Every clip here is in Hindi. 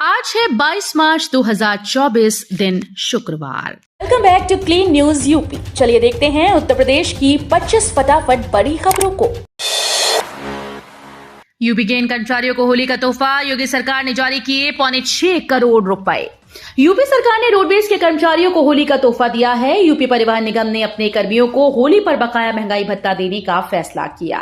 आज है 22 मार्च 2024 दिन शुक्रवार। Welcome back to clean news UP. चलिए देखते हैं उत्तर प्रदेश की 25 फटाफट बड़ी खबरों को। यूपी के इन कर्मचारियों को होली का तोहफा, योगी सरकार ने जारी किए 6.25 करोड़ रुपए। यूपी सरकार ने रोडवेज के कर्मचारियों को होली का तोहफा दिया है। यूपी परिवहन निगम ने अपने कर्मियों को होली पर बकाया महंगाई भत्ता देने का फैसला किया।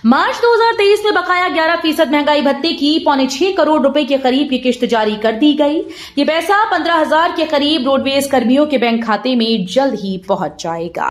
मार्च 2023 में बकाया 11% महंगाई भत्ते की 6.25 करोड़ रुपए के करीब की किश्त जारी कर दी गई। ये पैसा 15,000 के करीब रोडवेज कर्मियों के बैंक खाते में जल्द ही पहुंच जाएगा।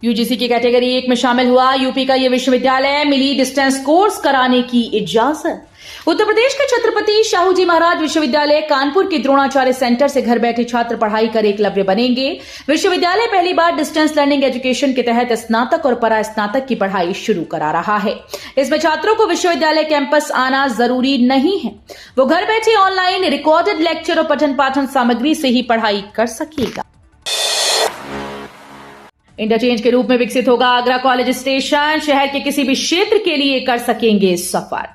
यूजीसी की कैटेगरी 1 में शामिल हुआ यूपी का यह विश्वविद्यालय, मिली डिस्टेंस कोर्स कराने की इजाजत। उत्तर प्रदेश के छत्रपति शाहूजी महाराज विश्वविद्यालय कानपुर के द्रोणाचार्य सेंटर से घर बैठे छात्र पढ़ाई कर एकलव्य बनेंगे। विश्वविद्यालय पहली बार डिस्टेंस लर्निंग एजुकेशन के तहत स्नातक और परास्नातक की पढ़ाई शुरू करा रहा है। इसमें छात्रों को विश्वविद्यालय कैंपस आना जरूरी नहीं है। वो घर बैठे ऑनलाइन रिकॉर्डेड लेक्चर और पठन पाठन सामग्री से ही पढ़ाई कर सकेगा। इंटरचेंज के रूप में विकसित होगा आगरा कॉलेज स्टेशन, शहर के किसी भी क्षेत्र के लिए कर सकेंगे सफर।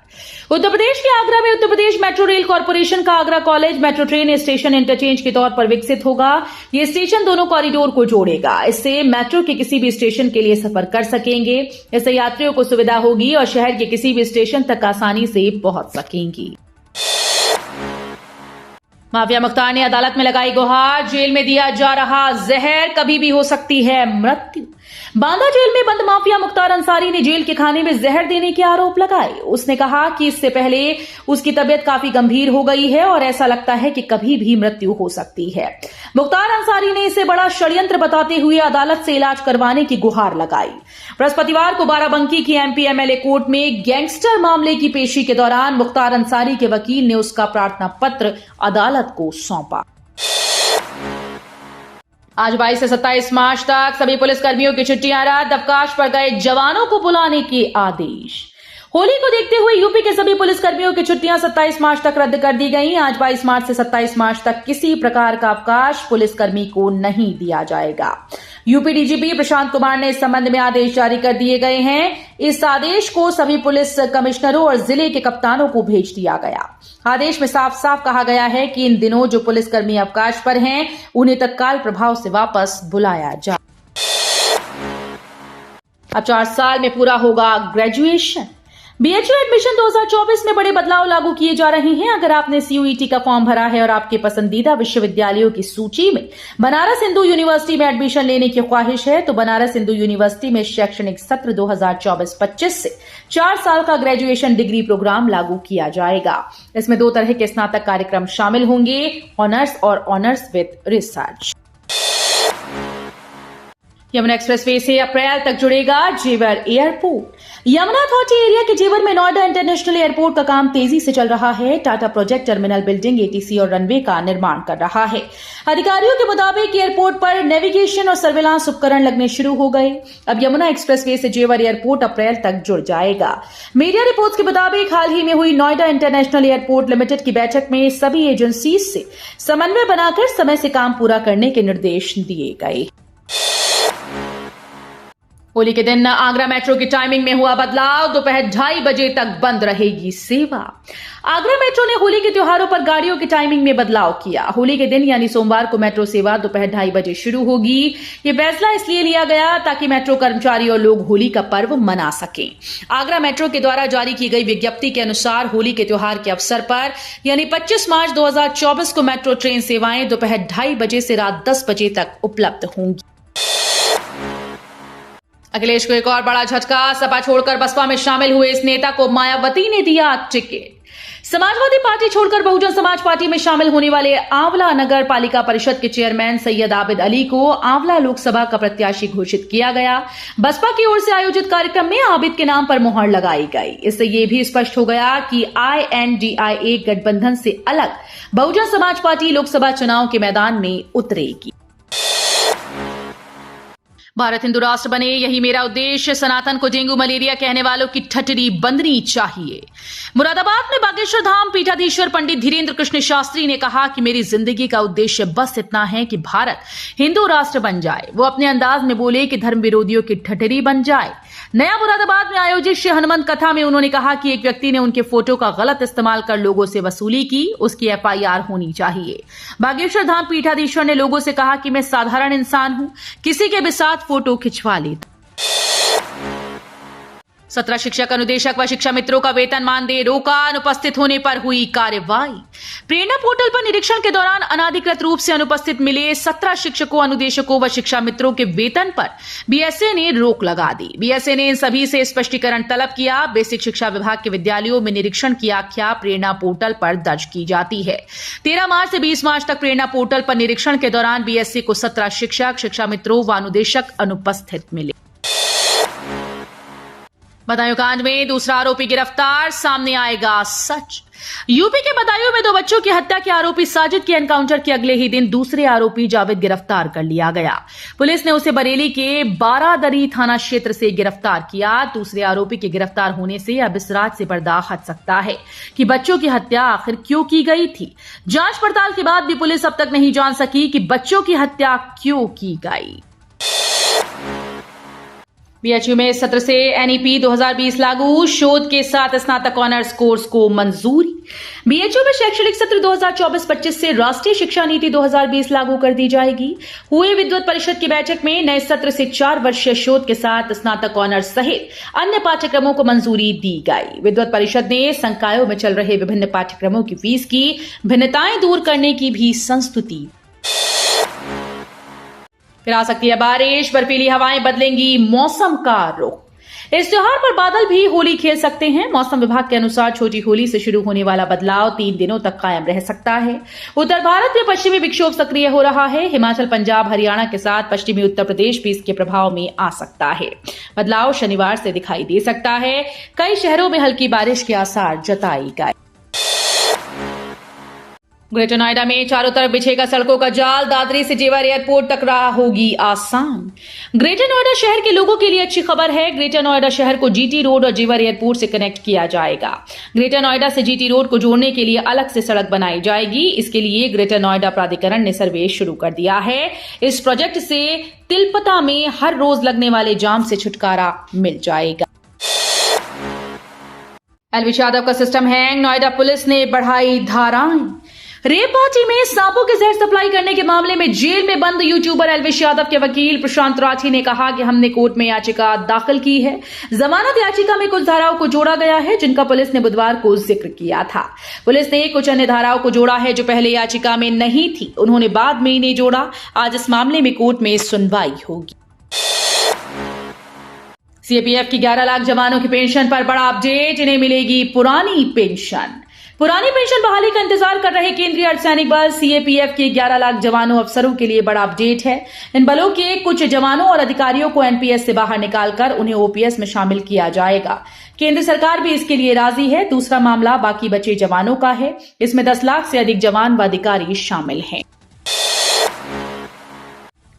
उत्तर प्रदेश के आगरा में Uttar Pradesh metro rail corporation का Agra college metro train station interchange के तौर पर विकसित होगा। ये स्टेशन दोनों कॉरिडोर को जोड़ेगा। इससे मेट्रो के किसी भी स्टेशन के लिए सफर कर सकेंगे। इससे यात्रियों को सुविधा होगी और शहर के किसी भी स्टेशन तक आसानी से पहुंच सकेंगी। माफिया मुख्तार ने अदालत में लगाई गुहार, जेल में दिया जा रहा जहर, कभी भी हो सकती है मृत्यु। बांदा जेल में बंद माफिया मुख्तार अंसारी ने जेल के खाने में जहर देने के आरोप लगाए। उसने कहा कि इससे पहले उसकी तबीयत काफी गंभीर हो गई है और ऐसा लगता है कि कभी भी मृत्यु हो सकती है। मुख्तार अंसारी ने इसे बड़ा षड्यंत्र बताते हुए अदालत से इलाज करवाने की गुहार लगाई। बृहस्पतिवार को बाराबंकी की एमपी एमएलए कोर्ट में गैंगस्टर मामले की पेशी के दौरान मुख्तार अंसारी के वकील ने उसका प्रार्थना पत्र अदालत को सौंपा। आज 22 से 27 मार्च तक सभी पुलिसकर्मियों की छुट्टियां रद्द, अवकाश पर गए जवानों को बुलाने के आदेश। होली को देखते हुए यूपी के सभी पुलिसकर्मियों की छुट्टियां 27 मार्च तक रद्द कर दी गई। आज 22 मार्च से 27 मार्च तक किसी प्रकार का अवकाश पुलिसकर्मी को नहीं दिया जाएगा। यूपी डीजीपी प्रशांत कुमार ने इस संबंध में आदेश जारी कर दिए गए हैं। इस आदेश को सभी पुलिस कमिश्नरों और जिले के कप्तानों को भेज दिया गया। आदेश में साफ साफ कहा गया है कि इन दिनों जो पुलिसकर्मी अवकाश पर हैं, उन्हें तत्काल प्रभाव से वापस बुलाया जाए। अब 4 साल में पूरा होगा ग्रेजुएशन। बीएचयू एडमिशन 2024 में बड़े बदलाव लागू किए जा रहे हैं। अगर आपने सीयूईटी का फॉर्म भरा है और आपके पसंदीदा विश्वविद्यालयों की सूची में बनारस हिंदू यूनिवर्सिटी में एडमिशन लेने की ख्वाहिश है, तो बनारस हिंदू यूनिवर्सिटी में शैक्षणिक सत्र 2024-25 से 4 साल का ग्रेजुएशन डिग्री प्रोग्राम लागू किया जाएगा। इसमें 2 तरह के स्नातक कार्यक्रम शामिल होंगे, ऑनर्स और honours with research. Yamuna expressway से अप्रैल तक जुड़ेगा जेवर एयरपोर्ट। यमुना अथॉरिटी एरिया के जेवर में नोएडा इंटरनेशनल एयरपोर्ट का काम तेजी से चल रहा है। Tata project terminal building, ATC और रनवे का निर्माण कर रहा है। अधिकारियों के मुताबिक एयरपोर्ट पर नेविगेशन और सर्विलांस उपकरण लगने शुरू हो गए। अब यमुना एक्सप्रेसवे से जेवर एयरपोर्ट अप्रैल तक जुड़ जाएगा। मीडिया रिपोर्ट्स के मुताबिक हाल ही में हुई नोएडा इंटरनेशनल एयरपोर्ट लिमिटेड की बैठक में सभी एजेंसीज से समन्वय बनाकर समय से काम पूरा करने के निर्देश दिए गए। होली के दिन आगरा मेट्रो की टाइमिंग में हुआ बदलाव, दोपहर 2:30 बजे तक बंद रहेगी सेवा। आगरा मेट्रो ने होली के त्योहारों पर गाड़ियों की टाइमिंग में बदलाव किया। होली के दिन यानी सोमवार को मेट्रो सेवा दोपहर 2:30 बजे शुरू होगी। ये फैसला इसलिए लिया गया ताकि मेट्रो कर्मचारी और लोग होली का पर्व मना सकें। आगरा मेट्रो के द्वारा जारी की गई विज्ञप्ति के अनुसार होली के त्योहार के अवसर पर यानी 25 मार्च 2024 को मेट्रो ट्रेन सेवाएं दोपहर 2:30 बजे से रात 10 बजे तक उपलब्ध होंगी। अखिलेश को एक और बड़ा झटका, सपा छोड़कर बसपा में शामिल हुए इस नेता को मायावती ने दिया टिकट। समाजवादी पार्टी छोड़कर बहुजन समाज पार्टी में शामिल होने वाले आंवला नगर पालिका परिषद के चेयरमैन सैयद आबिद अली को आंवला लोकसभा का प्रत्याशी घोषित किया गया। बसपा की ओर से आयोजित कार्यक्रम में आबिद के नाम पर मुहर लगाई गई। इससे यह भी स्पष्ट हो गया कि INDIA गठबंधन से अलग बहुजन समाज पार्टी लोकसभा चुनाव के मैदान में उतरेगी। भारत हिंदू राष्ट्र बने, यही मेरा उद्देश्य। सनातन को डेंगू मलेरिया कहने वालों की ठटरी बंदनी चाहिए। मुरादाबाद में बागेश्वर धाम पीठाधीश्वर पंडित धीरेन्द्र कृष्ण शास्त्री ने कहा कि मेरी जिंदगी का उद्देश्य बस इतना है कि भारत हिंदू राष्ट्र बन जाए। वो अपने अंदाज में बोले कि धर्म विरोधियों की ठटरी बन जाए। नया मुरादाबाद में आयोजित श्री हनुमंत कथा में उन्होंने कहा कि एक व्यक्ति ने उनके फोटो का गलत इस्तेमाल कर लोगों से वसूली की, उसकी FIR होनी चाहिए। बागेश्वर धाम पीठाधीश्वर ने लोगों से कहा कि मैं साधारण इंसान हूं, किसी के भी साथ फोटो खिंचवा लेता। 17 शिक्षक अनुदेशक व शिक्षा मित्रों का वेतन मानदेय रोका, अनुपस्थित होने पर हुई कार्रवाई। प्रेरणा पोर्टल पर निरीक्षण के दौरान अनाधिकृत रूप से अनुपस्थित मिले 17 शिक्षकों, अनुदेशकों व शिक्षा मित्रों के वेतन पर BSA ने रोक लगा दी। BSA ने इन सभी से स्पष्टीकरण तलब किया। बेसिक शिक्षा विभाग के विद्यालयों में निरीक्षण की आख्या प्रेरणा पोर्टल पर दर्ज की जाती है। 13 मार्च से 20 मार्च तक प्रेरणा पोर्टल पर निरीक्षण के दौरान BSA को 17 शिक्षक, शिक्षा मित्रों व अनुदेशक अनुपस्थित मिले। बदायूं कांड में दूसरा आरोपी गिरफ्तार, सामने आएगा सच। यूपी के बदायूं में 2 बच्चों की हत्या के आरोपी साजिद के एनकाउंटर के अगले ही दिन दूसरे आरोपी जावेद गिरफ्तार कर लिया गया। पुलिस ने उसे बरेली के बारादरी थाना क्षेत्र से गिरफ्तार किया। दूसरे आरोपी के गिरफ्तार होने से अब इस राज से पर्दा हट सकता है कि बच्चों की हत्या आखिर क्यों की गई थी। जांच पड़ताल के बाद भी पुलिस अब तक नहीं जान सकी कि बच्चों की हत्या क्यों की गई। BHU में इस सत्र से NEP 2020 लागू, शोध के साथ स्नातक ऑनर्स कोर्स को मंजूरी। BHU में शैक्षणिक सत्र 2024-25 से राष्ट्रीय शिक्षा नीति 2020 लागू कर दी जाएगी। हुए विद्वत परिषद की बैठक में नए सत्र से 4 वर्षीय शोध के साथ स्नातक ऑनर्स सहित अन्य पाठ्यक्रमों को मंजूरी दी गई। विद्वत परिषद ने संकायों में चल रहे विभिन्न पाठ्यक्रमों की फीस की भिन्नताएं दूर करने की भी संस्तुति। फिर आ सकती है बारिश, बर्फीली हवाएं बदलेंगी मौसम का रुख। इस त्योहार पर बादल भी होली खेल सकते हैं। मौसम विभाग के अनुसार छोटी होली से शुरू होने वाला बदलाव 3 दिनों तक कायम रह सकता है। उत्तर भारत में पश्चिमी विक्षोभ सक्रिय हो रहा है। हिमाचल, पंजाब, हरियाणा के साथ पश्चिमी उत्तर प्रदेश भी इसके प्रभाव में आ सकता है। बदलाव शनिवार से दिखाई दे सकता है। कई शहरों में हल्की बारिश के आसार जताए गए। ग्रेटर नोएडा में चारों तरफ बिछेगा सड़कों का जाल, दादरी से जेवर एयरपोर्ट तक राह होगी आसान। ग्रेटर नोएडा शहर के लोगों के लिए अच्छी खबर है। ग्रेटर नोएडा शहर को GT रोड और जेवर एयरपोर्ट से कनेक्ट किया जाएगा। ग्रेटर नोएडा से GT रोड को जोड़ने के लिए अलग से सड़क बनाई जाएगी। इसके लिए ग्रेटर नोएडा प्राधिकरण ने सर्वे शुरू कर दिया है। इस प्रोजेक्ट से तिलपता में हर रोज लगने वाले जाम से छुटकारा मिल जाएगा। एलविश यादव का सिस्टम हैंग, नोएडा पुलिस ने बढ़ाई धाराएं। रेप पार्टी में सांपों के जहर सप्लाई करने के मामले में जेल में बंद यूट्यूबर एलविश यादव के वकील प्रशांत राठी ने कहा कि हमने कोर्ट में याचिका दाखिल की है। जमानत याचिका में कुछ धाराओं को जोड़ा गया है जिनका पुलिस ने बुधवार को जिक्र किया था। पुलिस ने कुछ अन्य धाराओं को जोड़ा है जो पहले याचिका में नहीं थी। उन्होंने बाद में इन्हें जोड़ा। आज इस मामले में कोर्ट में सुनवाई होगी। CAPF की 11 लाख जवानों की पेंशन पर बड़ा अपडेट, इन्हें मिलेगी पुरानी पेंशन। पुरानी पेंशन बहाली का इंतजार कर रहे केंद्रीय अर्धसैनिक बल CAPF के 11 लाख जवानों अफसरों के लिए बड़ा अपडेट है। इन बलों के कुछ जवानों और अधिकारियों को NPS से बाहर निकालकर उन्हें OPS में शामिल किया जाएगा। केंद्र सरकार भी इसके लिए राजी है। दूसरा मामला बाकी बचे जवानों का है। इसमें 10 लाख से अधिक जवान व अधिकारी शामिल हैं।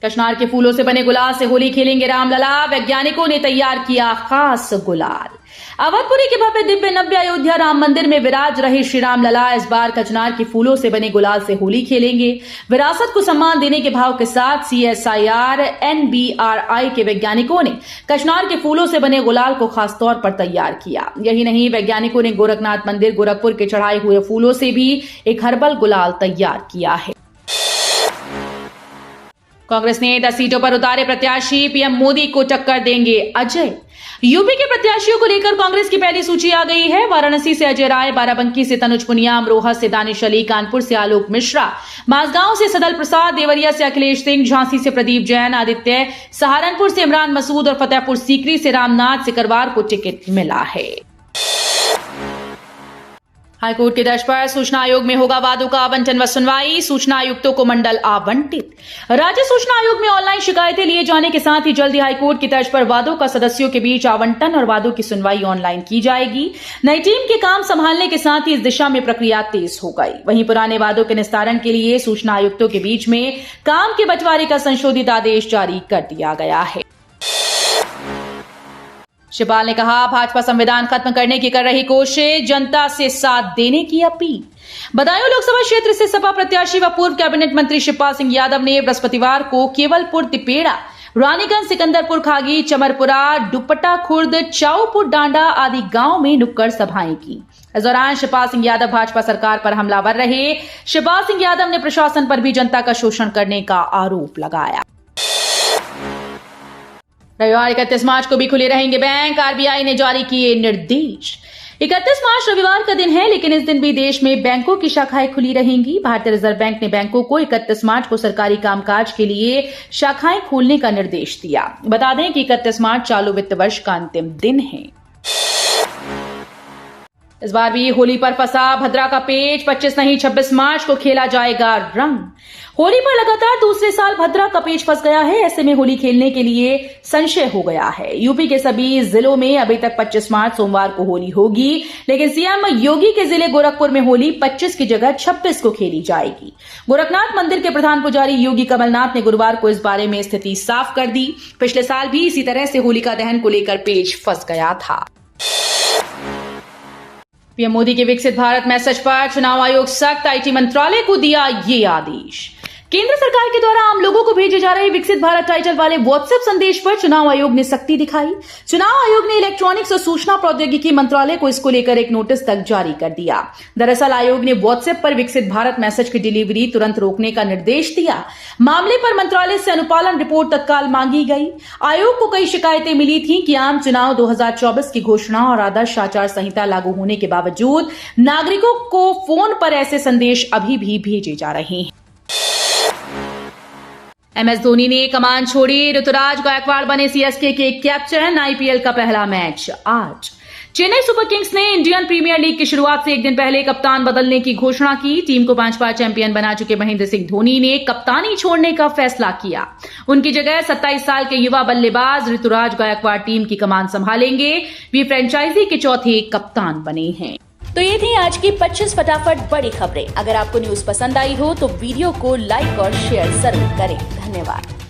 कचनार के फूलों से बने गुलाल से होली खेलेंगे रामलला, वैज्ञानिकों ने तैयार किया खास गुलाल। अवधपुरी के भव्य दिव्य नव्य अयोध्या राम मंदिर में विराज रहे श्री रामलला इस बार कचनार के फूलों से बने गुलाल से होली खेलेंगे। विरासत को सम्मान देने के भाव के साथ CSIR NBRI के वैज्ञानिकों ने कचनार के फूलों से बने गुलाल को खासतौर पर तैयार किया। यही नहीं, वैज्ञानिकों ने गोरखनाथ मंदिर गोरखपुर के चढ़ाए हुए फूलों से भी एक हर्बल गुलाल तैयार किया है। कांग्रेस ने 10 सीटों पर उतारे प्रत्याशी, PM मोदी को टक्कर देंगे अजय। यूपी के प्रत्याशियों को लेकर कांग्रेस की पहली सूची आ गई है। वाराणसी से अजय राय, बाराबंकी से तनुज पुनिया, अमरोहा से दानिश अली, कानपुर से आलोक मिश्रा, माजगांव से सदल प्रसाद, देवरिया से अखिलेश सिंह, झांसी से प्रदीप जैन, आदित्य, सहारनपुर से इमरान मसूद और फतेहपुर सीकरी से रामनाथ सिकरवार को टिकट मिला है। हाईकोर्ट के दर्ज पर सूचना आयोग में होगा वादों का आवंटन व सुनवाई, सूचना आयुक्तों को मंडल आवंटित। राज्य सूचना आयोग में ऑनलाइन शिकायतें लिए जाने के साथ ही जल्द ही हाईकोर्ट की तर्ज पर वादों का सदस्यों के बीच आवंटन और वादों की सुनवाई ऑनलाइन की जाएगी। नई टीम के काम संभालने के साथ ही इस दिशा में प्रक्रिया तेज हो गई। वहीं पुराने वादों के निस्तारण के लिए सूचना आयुक्तों के बीच में काम के बंटवारे का संशोधित आदेश जारी कर दिया गया है। शिवपाल ने कहा, भाजपा संविधान खत्म करने की कर रही कोशिश, जनता से साथ देने की अपील। बदायूं लोकसभा क्षेत्र से सपा प्रत्याशी व पूर्व कैबिनेट मंत्री शिवपाल सिंह यादव ने बृहस्पतिवार को केवलपुर, तिपेड़ा रानीगंज, सिकंदरपुर खागी, चमरपुरा, दुपट्टा खुर्द, चाऊपुर डांडा आदि गांव में नुक्कड़ सभाएं की। इस दौरान शिवपाल सिंह यादव भाजपा सरकार पर हमलावर रहे। शिवपाल सिंह यादव ने प्रशासन पर भी जनता का शोषण करने का आरोप लगाया। रविवार 31 मार्च को भी खुले रहेंगे बैंक, आरबीआई ने जारी किए निर्देश। 31 मार्च रविवार का दिन है, लेकिन इस दिन भी देश में बैंकों की शाखाएं खुली रहेंगी। भारतीय रिजर्व बैंक ने बैंकों को 31 मार्च को सरकारी कामकाज के लिए शाखाएं खोलने का निर्देश दिया। बता दें कि 31 मार्च चालू वित्त वर्ष का अंतिम दिन है। इस बार भी होली पर फंसा भद्रा का पेच, 25 नहीं 26 मार्च को खेला जाएगा रंग। होली पर लगातार दूसरे साल भद्रा का पेच फंस गया है। ऐसे में होली खेलने के लिए संशय हो गया है। यूपी के सभी जिलों में अभी तक 25 मार्च सोमवार को होली होगी, लेकिन सीएम योगी के जिले गोरखपुर में होली 25 की जगह 26 को खेली जाएगी। गोरखनाथ मंदिर के प्रधान पुजारी योगी कमलनाथ ने गुरुवार को इस बारे में स्थिति साफ कर दी। पिछले साल भी इसी तरह से होलिका दहन को लेकर पेच फंस गया था। पीएम मोदी के विकसित भारत मैसेज पर चुनाव आयोग सख्त, आईटी मंत्रालय को दिया ये आदेश। केंद्र सरकार के द्वारा आम लोगों को भेजे जा रहे विकसित भारत टाइटल वाले व्हाट्सएप संदेश पर चुनाव आयोग ने सख्ती दिखाई। चुनाव आयोग ने इलेक्ट्रॉनिक्स और सूचना प्रौद्योगिकी मंत्रालय को इसको लेकर एक नोटिस तक जारी कर दिया। दरअसल आयोग ने व्हाट्सएप पर विकसित भारत मैसेज की डिलीवरी तुरंत रोकने का निर्देश दिया। मामले पर मंत्रालय से अनुपालन रिपोर्ट तत्काल मांगी गई। आयोग को कई शिकायतें मिली थी कि आम चुनाव 2024 की घोषणा और आदर्श आचार संहिता लागू होने के बावजूद नागरिकों को फोन पर ऐसे संदेश अभी भी भेजे जा रहे हैं। एमएस धोनी ने कमान छोड़ी, ऋतुराज गायकवाड़ बने सीएसके के कैप्टन। आईपीएल का पहला मैच आज। चेन्नई सुपर किंग्स ने इंडियन प्रीमियर लीग की शुरुआत से एक दिन पहले कप्तान बदलने की घोषणा की। टीम को 5 बार चैंपियन बना चुके महेंद्र सिंह धोनी ने कप्तानी छोड़ने का फैसला किया। उनकी जगह 27 साल के युवा बल्लेबाज ऋतुराज गायकवाड़ टीम की कमान संभालेंगे। वे फ्रेंचाइजी के चौथे कप्तान बने हैं। तो ये थी आज की 25 फटाफट बड़ी खबरें। अगर आपको न्यूज पसंद आई हो तो वीडियो को लाइक और शेयर जरूर करें। धन्यवाद।